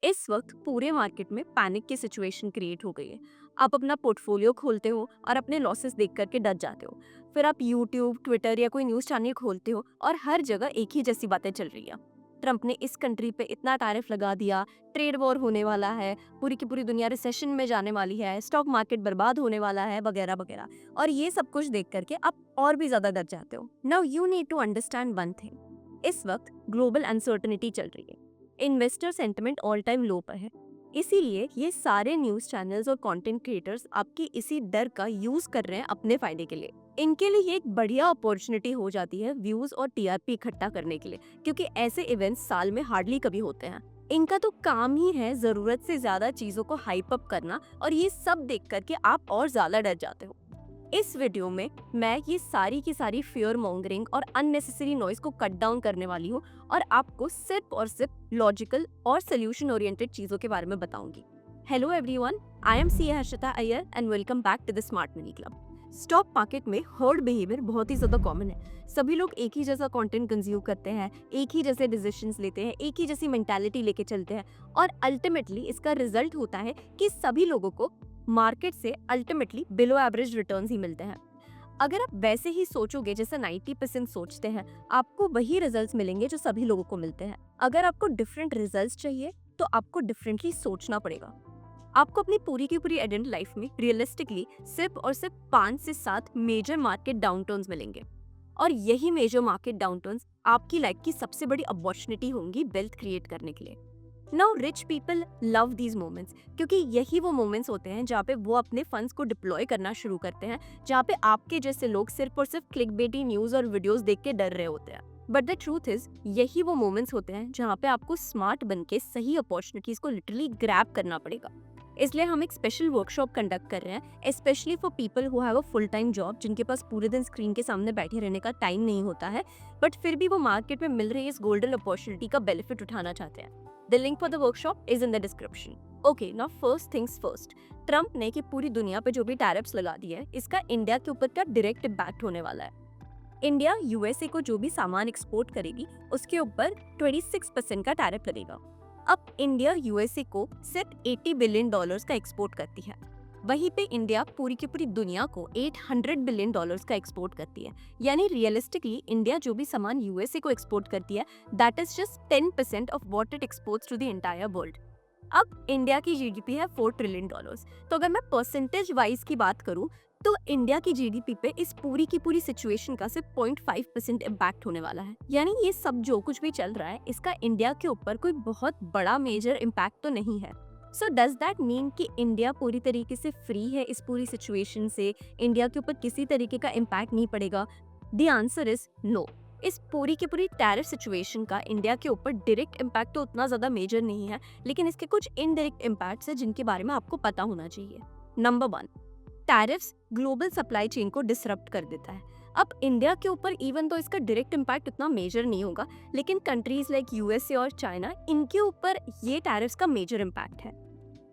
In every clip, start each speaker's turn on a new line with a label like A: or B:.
A: इस वक्त पूरे मार्केट में पैनिक की सिचुएशन क्रिएट हो गई है। आप अपना पोर्टफोलियो खोलते हो और अपने लॉसेस देख करके डर जाते हो। फिर आप यूट्यूब, ट्विटर या कोई न्यूज़ चैनल खोलते हो और हर जगह एक ही जैसी बातें चल रही है। ट्रम्प ने इस कंट्री पे इतना टैरिफ लगा दिया, ट्रेड वॉर होने वाला है, पूरी की पूरी दुनिया रिसेशन में जाने वाली है, स्टॉक मार्केट बर्बाद होने वाला है, वगैरह वगैरह। और ये सब कुछ देख करके आप और भी ज्यादा डर जाते हो। Now you need to understand one thing. इस वक्त ग्लोबल अनसर्टेनिटी चल रही है। Investor sentiment all time low पर है। इसीलिए ये सारे न्यूज़ चैनल्स और कंटेंट क्रिएटर्स आपकी इसी डर का यूज कर रहे हैं अपने फायदे के लिए। इनके लिए ये एक बढ़िया अपॉर्चुनिटी हो जाती है व्यूज और टीआरपी इकट्ठा करने के लिए, क्योंकि ऐसे इवेंट्स साल में हार्डली कभी होते हैं। इनका तो काम ही है जरूरत से ज्यादा चीजों को हाइप अप करना, और ये सब देख करके आप और ज्यादा डर जाते हो। इस वीडियो में मैं ये सारी की सारी फियर मॉन्गरिंग और अननेसेसरी नॉइज को कट डाउन करने वाली हूँ और आपको सिर्फ और सिर्फ लॉजिकल और सोल्यूशन ओरिएंटेड चीजों के बारे में बताऊंगी। Hello everyone, I am C Harshita Iyer and welcome back to the smart money club. Stock market में हर्ड बिहेवियर बहुत ही ज्यादा कॉमन है। सभी लोग एक ही जैसा कंटेंट कंज्यूम करते हैं, एक ही जैसे डिसीजंस लेते हैं, एक ही जैसी मेंटालिटी लेके चलते हैं, और अल्टीमेटली इसका रिजल्ट होता है कि सभी लोगों को मार्केट से अल्टीमेटली बिलो एवरेज रिटर्न्स ही मिलते हैं। अगर आप वैसे ही सोचोगे जैसे 90% सोचते हैं, आपको वही रिजल्ट्स मिलेंगे जो सभी लोगों को मिलते हैं। अगर आपको डिफरेंट रिजल्ट्स चाहिए तो आपको डिफरेंटली सोचना पड़ेगा। आपको अपनी पूरी की पूरी एडेंट लाइफ में रियलिस्टिकली सिर्फ और सिर्फ 5 से 7 मेजर मार्केट डाउनटर्न्स मिलेंगे, और यही मेजर मार्केट डाउनटर्न्स आपकी लाइफ की सबसे बड़ी अपॉर्चुनिटी होंगी वेल्थ क्रिएट करने के लिए। Now rich people love these moments, क्योंकि यही वो मोमेंट्स होते हैं जहाँ पे वो अपने फंड्स को डिप्लॉय करना शुरू करते हैं, जहाँ पे आपके जैसे लोग सिर्फ और सिर्फ क्लिकबेटी न्यूज़ और वीडियोस देख के डर रहे होते हैं। बट द ट्रूथ इज, यही वो मोमेंट्स होते हैं जहाँ पे आपको स्मार्ट बन के सही अपॉर्चुनिटीज को लिटरली ग्रैब करना पड़ेगा। इसलिए हम एक स्पेशल वर्कशॉप कंडक्ट कर रहे हैं, specially for people who have a full time job, जिनके पास पूरे दिन स्क्रीन के सामने बैठे रहने का टाइम नहीं होता है, बट फिर भी वो मार्केट में मिल रही इस गोल्डन अपॉर्चुनिटी का बेनिफिट उठाना चाहते हैं। The link for the workshop is in the description. Okay, now first things first. Trump ने कि पूरी दुनिया पे जो भी टैरिफ्स लगा दिए हैं, इसका इंडिया के ऊपर क्या डायरेक्ट इम्पैक्ट होने वाला है। इंडिया यूएसए को जो भी सामान एक्सपोर्ट करेगी उसके ऊपर 26% का टैरिफ लगेगा। अब इंडिया यूएसए को सिर्फ $80 बिलियन का एक्सपोर्ट करती है। वहीं पे इंडिया पूरी की पूरी दुनिया को $800 बिलियन का एक्सपोर्ट करती है। यानी रियलिस्टिकली इंडिया जो भी सामान यूएसए को एक्सपोर्ट करती है, that is just 10% of what it exports to the entire world. अब इंडिया की जीडीपी है $4 ट्रिलियन। तो अगर मैं परसेंटेज वाइज की बात करूं तो इंडिया की जीडीपी पे इस पूरी की पूरी सिचुएशन का सिर्फ 0.5% इम्पैक्ट होने वाला है। यानी ये सब जो कुछ भी चल रहा है, इसका इंडिया के ऊपर कोई बहुत बड़ा मेजर इम्पैक्ट तो नहीं है। सो डज दैट मीन कि इंडिया पूरी तरीके से फ्री है इस पूरी सिचुएशन से, इंडिया के ऊपर किसी तरीके का इम्पैक्ट नहीं पड़ेगा? The answer is no. इस पूरी की पूरी टैरिफ सिचुएशन का इंडिया के ऊपर डायरेक्ट इम्पैक्ट तो उतना ज्यादा मेजर नहीं है, लेकिन इसके कुछ इनडायरेक्ट इम्पैक्ट्स हैं जिनके बारे में आपको पता होना चाहिए। Number 1, tariffs global supply chain को डिसरप्ट कर देता है। अब इंडिया के ऊपर इवन तो इसका डायरेक्ट इम्पैक्ट उतना मेजर नहीं होगा, लेकिन कंट्रीज लाइक यूएसए और चाइना, इनके ऊपर ये टैरिफ्स का मेजर इम्पैक्ट है।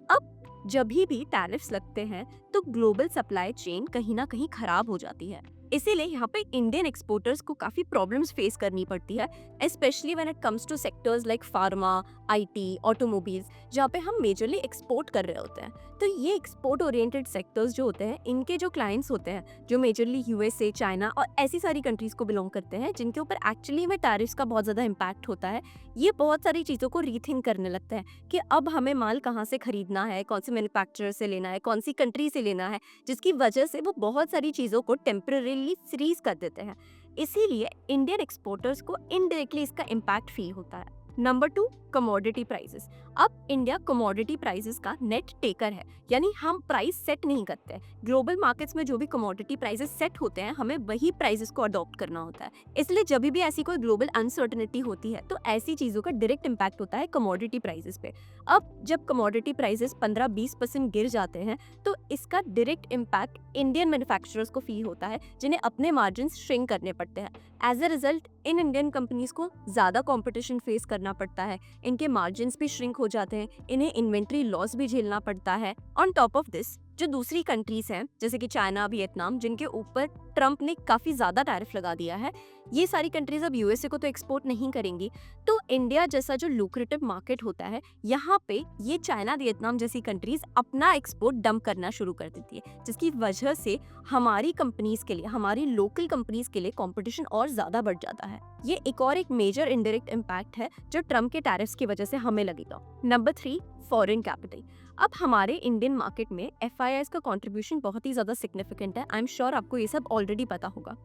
A: अब जब भी टैरिफ्स लगते हैं तो ग्लोबल सप्लाई चेन कहीं ना कहीं खराब हो जाती है। इसीलिए यहाँ पे इंडियन एक्सपोर्टर्स को काफी प्रॉब्लम्स फेस करनी पड़ती है, specially when it comes to sectors like pharma, IT, automobiles, जहाँ पे हम मेजरली एक्सपोर्ट कर रहे होते हैं। तो ये एक्सपोर्ट ओरिएंटेड सेक्टर्स जो होते हैं, इनके जो क्लाइंट्स होते हैं, जो मेजरली यूएसए, चाइना और ऐसी सारी कंट्रीज को बिलोंग करते हैं, जिनके ऊपर एक्चुअली में टैरिफ्स का बहुत ज्यादा इम्पैक्ट होता है, ये बहुत सारी चीजों को रीथिंक करने लगते हैं कि अब हमें माल कहाँ से खरीदना है, कौन से मैन्युफैक्चरर से लेना है, कौन सी कंट्री से लेना है, जिसकी वजह से वो बहुत सारी चीजों को टेम्परेरीली फ्रीज कर देते हैं। इसीलिए इंडियन एक्सपोर्टर्स को इनडायरेक्टली इसका इम्पैक्ट फील होता है। Number 2, commodity prices. अब इंडिया कमोडिटी प्राइसेस का नेट टेकर है, यानी हम प्राइस सेट नहीं करते। ग्लोबल मार्केट्स में जो भी कमोडिटी प्राइसेस सेट होते हैं, हमें वही प्राइसेस को अडॉप्ट करना होता है। इसलिए जब भी ऐसी कोई ग्लोबल अनसर्टेनिटी होती है तो ऐसी चीजों का डायरेक्ट इम्पैक्ट होता है कमोडिटी प्राइसेस पे। अब जब कमोडिटी प्राइसेस 15-20% गिर जाते हैं तो इसका डायरेक्ट इम्पैक्ट इंडियन मैन्युफैक्चरर्स को फील होता है, जिन्हें अपने मार्जिन श्रिंक करने पड़ते हैं। एज अ रिजल्ट इन इंडियन कंपनीज को ज्यादा कंपटीशन फेस करना पड़ता है, इनके मार्जिन्स भी श्रिंक हो जाते हैं, इन्हें इन्वेंट्री लॉस भी झेलना पड़ता है। ऑन टॉप ऑफ दिस, जो दूसरी कंट्रीज हैं जैसे कि चाइना, वियतनाम, जिनके ऊपर ट्रम्प ने काफी ज्यादा टैरिफ लगा दिया है, ये सारी कंट्रीज अब यूएसए को तो एक्सपोर्ट नहीं करेंगी, तो इंडिया जैसा जो लुक्रेटिव मार्केट होता है, यहाँ पे ये चाइना, वियतनाम जैसी कंट्रीज अपना एक्सपोर्ट डंप करना शुरू कर देती है, जिसकी वजह से हमारी कंपनीज के लिए, हमारी लोकल कंपनीज के लिए कंपटीशन और ज्यादा बढ़ जाता है। ये एक मेजर इनडायरेक्ट इम्पैक्ट है जो ट्रम्प के टैरिफ्स की वजह से हमें लगेगा। Number 3, foreign capital. अब हमारे इंडियन मार्केट में एफआईआईज का कंट्रीब्यूशन बहुत ही ज्यादा सिग्निफिकेंट है। आई एम श्योर आपको ये सब ऑलरेडी पता होगा।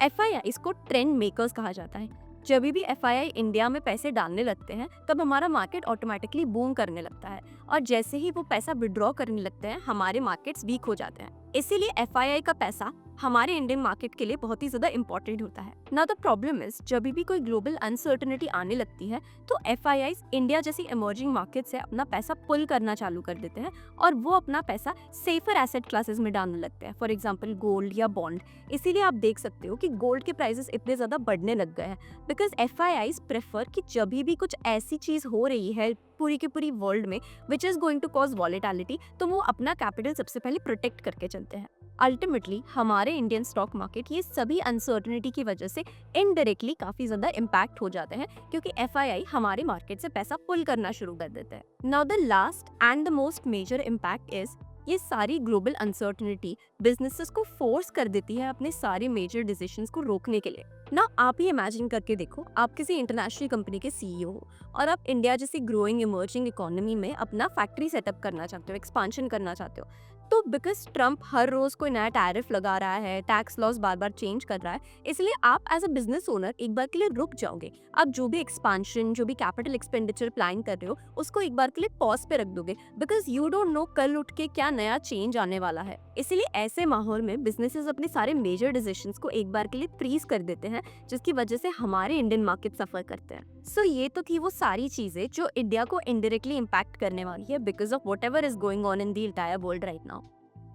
A: एफआईआईज को ट्रेंड मेकर्स कहा जाता है। जब भी एफआईआई इंडिया में पैसे डालने लगते हैं तब हमारा मार्केट ऑटोमेटिकली बूम करने लगता है, और जैसे ही वो पैसा विड्रॉ करने लगते हैं हमारे मार्केट्स वीक हो जाते हैं। इसीलिए एफआईआई का पैसा हमारे इंडियन मार्केट के लिए बहुत ही ज्यादा इंपॉर्टेंट होता है। नाउ द प्रॉब्लम इज, जब भी कोई ग्लोबल अनसर्टेनिटी आने लगती है तो एफआईआईज इंडिया जैसी इमर्जिंग मार्केट से अपना पैसा पुल करना चालू कर देते हैं, और वो अपना पैसा सेफर एसेट क्लासेस में डालने लगते हैं, फॉर एग्जाम्पल गोल्ड या बॉन्ड। इसीलिए आप देख सकते हो कि गोल्ड के प्राइसेस इतने ज्यादा बढ़ने लग गए हैं, बिकॉज एफआईआईज प्रेफर कि जब भी कुछ ऐसी चीज हो रही है पूरी की पूरी वर्ल्ड में which is going to cause volatility, तो वो अपना कैपिटल सबसे पहले प्रोटेक्ट करके चलते हैं। अल्टीमेटली हमारे इंडियन स्टॉक मार्केट ये सभी अनसर्टेनिटी की वजह से इनडायरेक्टली काफी ज्यादा इम्पैक्ट हो जाते हैं, क्योंकि एफआईआई हमारे मार्केट से पैसा पुल करना शुरू कर देते हैं। Now the last and the most major impact is, ये सारी ग्लोबल अनसर्टेनिटी बिजनेसेस को फोर्स कर देती है अपने सारे मेजर डिसीजंस को रोकने के लिए। ना आप ही इमेजिन करके देखो, आप किसी इंटरनेशनल कंपनी के सीईओ हो और आप इंडिया जैसी ग्रोइंग इमर्जिंग इकोनॉमी में अपना फैक्ट्री सेटअप करना चाहते हो, एक्सपांशन करना चाहते हो, तो बिकॉज ट्रम्प हर रोज कोई नया टैरिफ लगा रहा है, टैक्स लॉस बार बार चेंज कर रहा है, इसलिए आप एज अ बिजनेस ओनर एक बार के लिए रुक जाओगे। आप जो भी एक्सपांशन, जो भी कैपिटल एक्सपेंडिचर प्लान कर रहे हो उसको एक बार के लिए पॉज पे रख दोगे, बिकॉज यू डोंट नो कल उठ के क्या नया चेंज आने वाला है। इसीलिए ऐसे माहौल में बिजनेसेस अपने सारे मेजर डिसीजंस को एक बार के लिए फ्रीज कर देते हैं, जिसकी वजह से हमारे इंडियन मार्केट सफर करते हैं। सो ये तो थी वो सारी चीजें जो इंडिया को इनडायरेक्टली इम्पैक्ट करने वाली है because of whatever is going on in the entire world right now.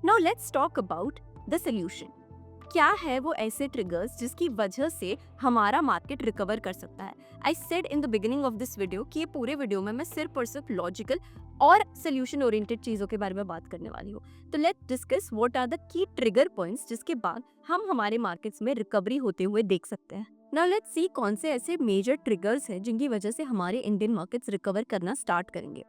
A: Now let's talk about the solution. क्या है वो ऐसे ट्रिगर्स जिसकी वजह से हमारा मार्केट रिकवर कर सकता है। I said in the beginning of this video कि ये पूरे वीडियो में मैं सिर्फ और सिर्फ लॉजिकल और सोल्यूशन ओरिएंटेड चीजों के बारे में बात करने वाली हूँ। तो let's discuss what are the key trigger points जिसके बाद हम हमारे मार्केट्स में रिकवरी होते हुए देख सकते हैं। नाउ लेट्स सी कौन से ऐसे मेजर ट्रिगर्स हैं जिनकी वजह से हमारे इंडियन मार्केट्स रिकवर करना स्टार्ट करेंगे।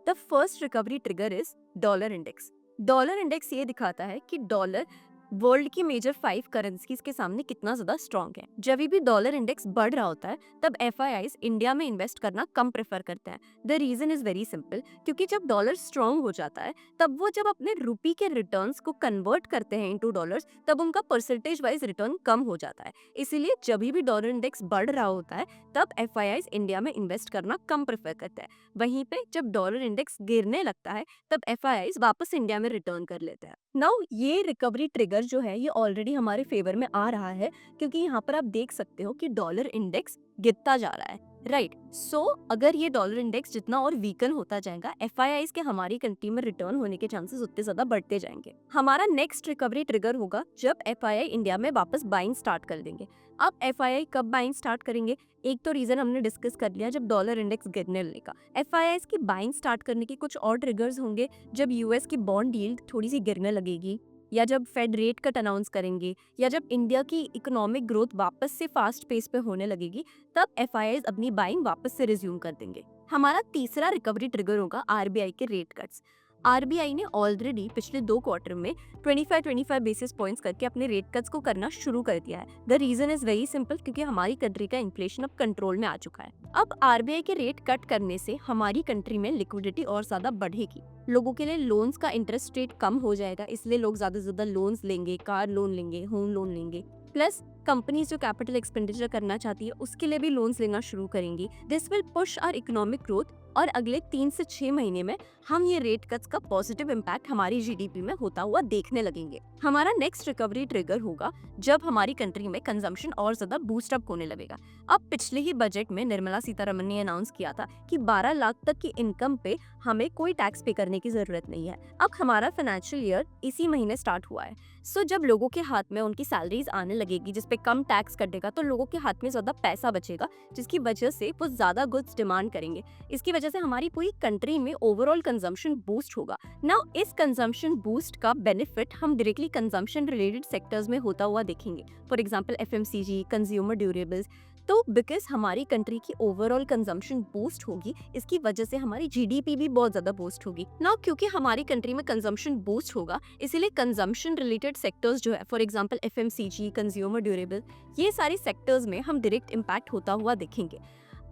A: The first recovery trigger is dollar index. Dollar index ये दिखाता है कि डॉलर वर्ल्ड की मेजर 5 करेंसीज के सामने कितना ज्यादा स्ट्रॉन्ग है। जब भी डॉलर इंडेक्स बढ़ रहा होता है तब एफआईआईज इंडिया में इन्वेस्ट करना कम प्रेफर करते हैं। The reason is very simple, क्योंकि जब डॉलर स्ट्रॉन्ग हो जाता है तब वो जब अपने रुपी के रिटर्न्स को कन्वर्ट करते हैं इनटू डॉलर्स, तब उनका परसेंटेज वाइज रिटर्न कम हो जाता है। इसीलिए जब भी डॉलर इंडेक्स बढ़ रहा होता है तब एफआईआईज इंडिया में इन्वेस्ट करना कम प्रेफर करते हैं। वहीं पे जब डॉलर इंडेक्स गिरने लगता है तब एफआईआईज वापस इंडिया में रिटर्न कर लेते हैं। नाउ ये रिकवरी ट्रिगर जो है ये ऑलरेडी हमारे फेवर में आ रहा है, क्योंकि यहाँ पर आप देख सकते हो कि डॉलर इंडेक्स गिरता जा रहा है, राइट। सो अगर ये डॉलर इंडेक्स जितना और वीकन होता जाएगा, एफआईआईज के हमारी कंट्री में रिटर्न होने के चांसेस उतने ज्यादा बढ़ते जाएंगे। हमारा नेक्स्ट रिकवरी ट्रिगर होगा जब एफआईआई इंडिया में वापस बाइंग स्टार्ट कर देंगे। अब एफआईआई कब बाइंग स्टार्ट करेंगे? एक तो रीजन हमने डिस्कस कर लिया, जब डॉलर इंडेक्स गिरने लगेगा। एफआईआईज की बाइंग स्टार्ट करने के कुछ और ट्रिगर्स होंगे, जब यूएस की बॉन्ड यील्ड थोड़ी सी गिरने लगेगी, या जब फेड रेट कट अनाउंस करेंगे, या जब इंडिया की इकोनॉमिक ग्रोथ वापस से फास्ट पेस पे होने लगेगी, तब एफआईआईज अपनी बाइंग वापस से रिज्यूम कर देंगे। हमारा तीसरा रिकवरी ट्रिगर होगा आरबीआई के रेट कट्स। आरबीआई ने ऑलरेडी पिछले 2 क्वार्टर में 25 बेसिस पॉइंट्स करके अपने रेट कट्स को करना शुरू कर दिया है। The reason is very simple, क्योंकि हमारी कंट्री का इन्फ्लेशन अब कंट्रोल में आ चुका है। अब आरबीआई के रेट कट करने से हमारी कंट्री में लिक्विडिटी और ज्यादा बढ़ेगी। लोगों के लिए लोन्स का इंटरेस्ट रेट कम हो जाएगा, इसलिए लोग ज्यादा से ज्यादा लोन्स लेंगे, कार लोन लेंगे, होम लोन लेंगे। प्लस कंपनीज जो कैपिटल एक्सपेंडिचर करना चाहती है उसके लिए भी लोन्स लेना शुरू करेंगी। This will push our economic growth, और अगले 3 से 6 महीने में हम ये रेट कट्स का पॉजिटिव इम्पैक्ट हमारी जीडीपी में होता हुआ देखने लगेंगे। हमारा नेक्स्ट रिकवरी ट्रिगर होगा जब हमारी कंट्री में कंजम्पशन और ज्यादा बूस्ट अप होने लगेगा। अब पिछले ही बजट में निर्मला सीतारमन ने अनाउंस किया था कि 12 लाख तक की इनकम पे हमें कोई टैक्स पे करने की जरूरत नहीं है। अब हमारा फाइनेंशियल ईयर इसी महीने स्टार्ट हुआ है। सो जब लोगों के हाथ में उनकी सैलरीज आने लगेगी जिसपे पे कम टैक्स कटेगा तो लोगों के हाथ में ज़्यादा पैसा बचेगा, जिसकी वजह से वो ज़्यादा गुड्स डिमांड करेंगे। इसकी वजह से हमारी पूरी कंट्री में ओवरऑल कंजम्पशन बूस्ट होगा। नाउ इस कंजम्पशन बूस्ट का बेनिफिट हम डायरेक्टली कंजम्पशन रिलेटेड सेक्टर्स में होता हुआ देखेंगे, for example FMCG, consumer durables. तो बिकॉज हमारी कंट्री की ओवरऑल कंजम्पशन बूस्ट होगी, इसकी वजह से हमारी जीडीपी भी बहुत ज़्यादा बूस्ट होगी। नाउ क्योंकि हमारी कंट्री में कंजम्पशन बूस्ट होगा, इसीलिए कंजम्पशन रिलेटेड सेक्टर्स जो है, for example FMCG, consumer durable, ये सारी सेक्टर्स में हम डायरेक्ट इम्पैक्ट होता हुआ देखेंगे।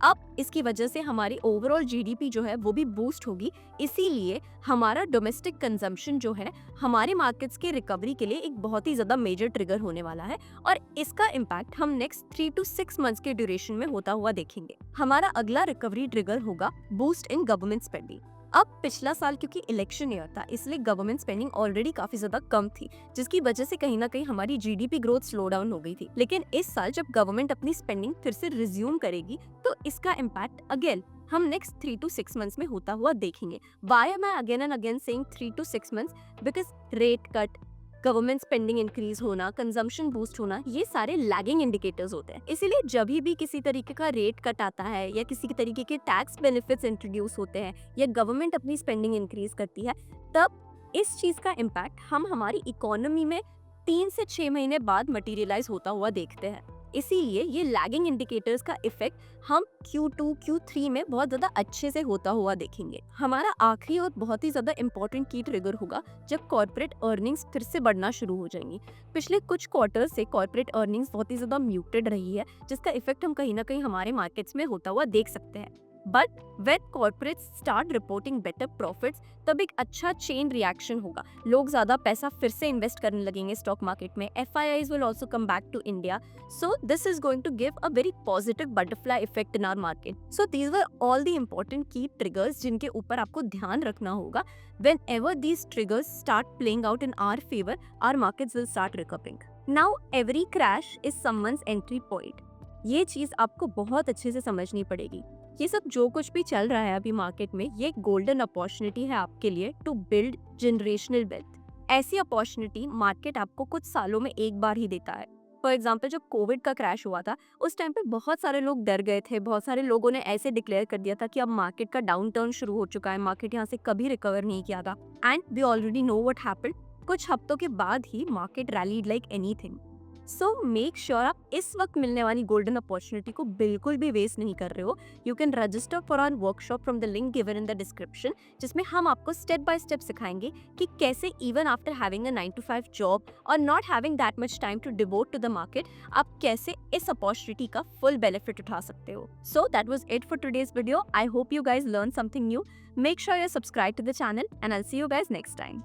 A: अब इसकी वजह से हमारी ओवरऑल जीडीपी जो है वो भी बूस्ट होगी, इसीलिए हमारा डोमेस्टिक कंजम्पशन जो है हमारे मार्केट्स के रिकवरी के लिए एक बहुत ही ज़्यादा मेजर ट्रिगर होने वाला है, और इसका इम्पैक्ट हम नेक्स्ट 3 to 6 मंथ्स के ड्यूरेशन में होता हुआ देखेंगे। हमारा अगला रिकवरी ट्रिगर होगा बूस्ट इन गवर्नमेंट स्पेंडिंग। अब पिछला साल क्योंकि इलेक्शन ईयर था, इसलिए गवर्नमेंट स्पेंडिंग ऑलरेडी काफी ज्यादा कम थी, जिसकी वजह से कहीं ना कहीं हमारी जीडीपी ग्रोथ स्लो डाउन हो गई थी। लेकिन इस साल जब गवर्नमेंट अपनी स्पेंडिंग फिर से रिज्यूम करेगी तो इसका इम्पैक्ट अगेन हम नेक्स्ट 3 to 6 मंथ्स में होता हुआ देखेंगे। Why am I again and again saying 3 to 6 months? Because rate cut, government spending increase होना, कंजम्पशन बूस्ट होना, ये सारे लैगिंग इंडिकेटर्स होते हैं। इसीलिए जब भी किसी तरीके का रेट कट आता है या किसी तरीके के टैक्स बेनिफिट्स इंट्रोड्यूस होते हैं या गवर्नमेंट अपनी स्पेंडिंग इंक्रीज करती है, तब इस चीज का इम्पैक्ट हम हमारी इकोनॉमी में 3 से 6 महीने बाद मटीरियलाइज होता हुआ देखते हैं। इसीलिए ये लैगिंग इंडिकेटर्स का इफेक्ट हम Q2, Q3 में बहुत ज्यादा अच्छे से होता हुआ देखेंगे। हमारा आखिरी और बहुत ही ज्यादा इंपॉर्टेंट की ट्रिगर होगा जब कॉर्पोरेट अर्निंग्स फिर से बढ़ना शुरू हो जाएंगी। पिछले कुछ क्वार्टर से कॉर्पोरेट अर्निंग्स बहुत ही ज्यादा म्यूटेड रही है, जिसका इफेक्ट हम कहीं ना कहीं हमारे मार्केट्स में होता हुआ देख सकते हैं। But when corporates start reporting better profits, तब एक अच्छा चेन रिएक्शन होगा। लोग ज्यादा पैसा फिर से इन्वेस्ट करने लगेंगे स्टॉक मार्केट में। FIIs will also come back to India, so this is going to give a very positive butterfly effect in our market. So these were all the important key triggers जिनके ऊपर आपको ध्यान रखना होगा। Whenever these triggers start playing out in our favor, our markets will start recovering. Now every crash is someone's entry point. ये चीज आपको बहुत अच्छे से समझनी पड़ेगी। ये सब जो कुछ भी चल रहा है अभी मार्केट में, ये एक गोल्डन अपॉर्चुनिटी है आपके लिए टू बिल्ड जनरेशनल वेल्थ। ऐसी अपॉर्चुनिटी मार्केट आपको कुछ सालों में एक बार ही देता है। फॉर एग्जाम्पल जब कोविड का क्रैश हुआ था, उस टाइम पे बहुत सारे लोग डर गए थे, बहुत सारे लोगों ने ऐसे डिक्लेयर कर दिया था कि अब मार्केट का डाउन टर्न शुरू हो चुका है, मार्केट यहाँ से कभी रिकवर नहीं किया था। And we already know what happened. कुछ हफ्तों के बाद ही market rallied like anything. So make sure आप इस वक्त मिलने वाली गोल्डन अपॉर्चुनिटी को बिल्कुल भी वेस्ट नहीं कर रहे हो। You can register for our workshop from the link given in the description, जिसमें हम आपको स्टेप बाय स्टेप सिखाएंगे कि कैसे even after having a 9 to 5 job और not having that much time to devote to the market, आप कैसे इस अपॉर्चुनिटी का फुल बेनिफिट उठा सकते हो। So that was it for today's video. I hope you guys learn something new. Make sure you subscribe to the channel and I will see you guys next time.